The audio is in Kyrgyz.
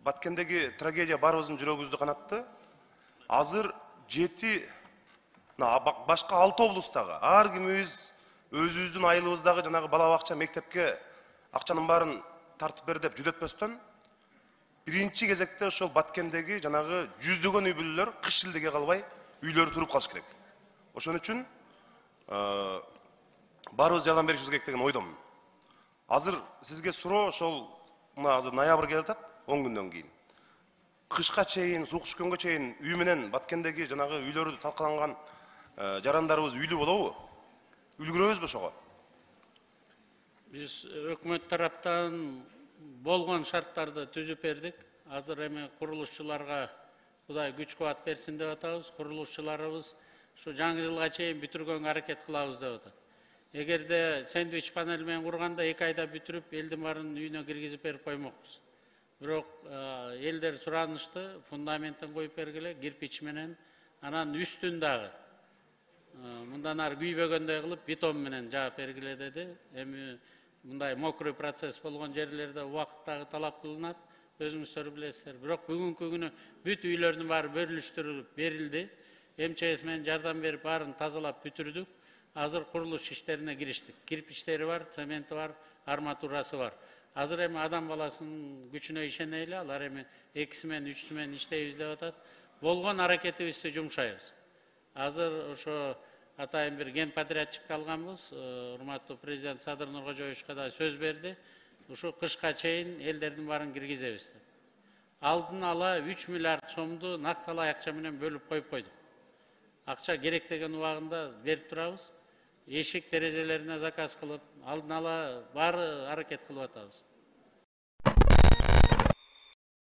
Баткендеги трагедия барыбыздын жүрөгүбүздү канатты. Азыр 7, башка 6 облустагы ар кимибиз өзүбүздүн айылыбыздагы жанагы бала бакча мектепке акчанын баарын тартып бер деп жүдөтпөстөн биринчи кезекте ошол Баткендеги жанагы жүздөгөн үй бүлөлөр кыш жылдыга калбай үйлөрү туруп калыш керек. Ошон үчүн баарыбыз жардам беришибиз керек деген ойдомун. Азыр сизге суроо ошол азыр ноябрь келип атат, 10 күндөн кийин. Кышка чейин, суук түшкөнгө чейин үй менен Баткендеги жанагы үйлөрү талкаланган жарандарыбыз үйлүү болобу? Үлгүрөбүзбү ошого? Биз өкмөт тараптан болгон шарттарды түзүп бердик. Азыр эми курулушчуларга Кудай күч кубат берсин деп атабыз. Курулушчуларыбыз ушу жаңы жылга чейин бүтүргөнгө аракет кылабыз деп атат. Эгерде сэндвич панель менен курганда 2 айда бүтүрүп, элдин баарын үйүнө киргизип берип коймокпуз. Бирок элдер суранышты, фундаментин коюп бергиле, кирпич менен, анан үстүн дагы мындан ары күйбөгөндөй кылып бетон менен жаап бергиле деди. Эми мындай мокрый процесс болгон жерлерде убакыт дагы талап кылынат, өзүңүздөр билесиздер. Бирок бүгүнкү күнү бүт үйлөрдүн баары бөлүштүрүлүп берилди. МЧС менен жардам берип баарын тазалап бүтүрдүк. Азыр курулуш иштерине кириштик. Кирпичтери бар, цементи бар, арматурасы бар. Азыр эми адам баласынын күчүнө ишенели, алар эми 2 менен 3 менен иштейбиз деп атат. Болгон аракетибизди жумшайбыз. Азыр ошо атайын бир ген патриотчикти алганбыз. Урматтуу президент Садыр Нуркожоевичке да сөз берди. Ушу кышка чейин элдердин баарын киргизебиз деп. Алдын ала 3 миллиард сомду накталай акча менен бөлүп коюп койдук. Акча керек деген убагында берип турабыз. Эшик терезелерине заказ кылып, алдын ала баары аракет кылып атабыз.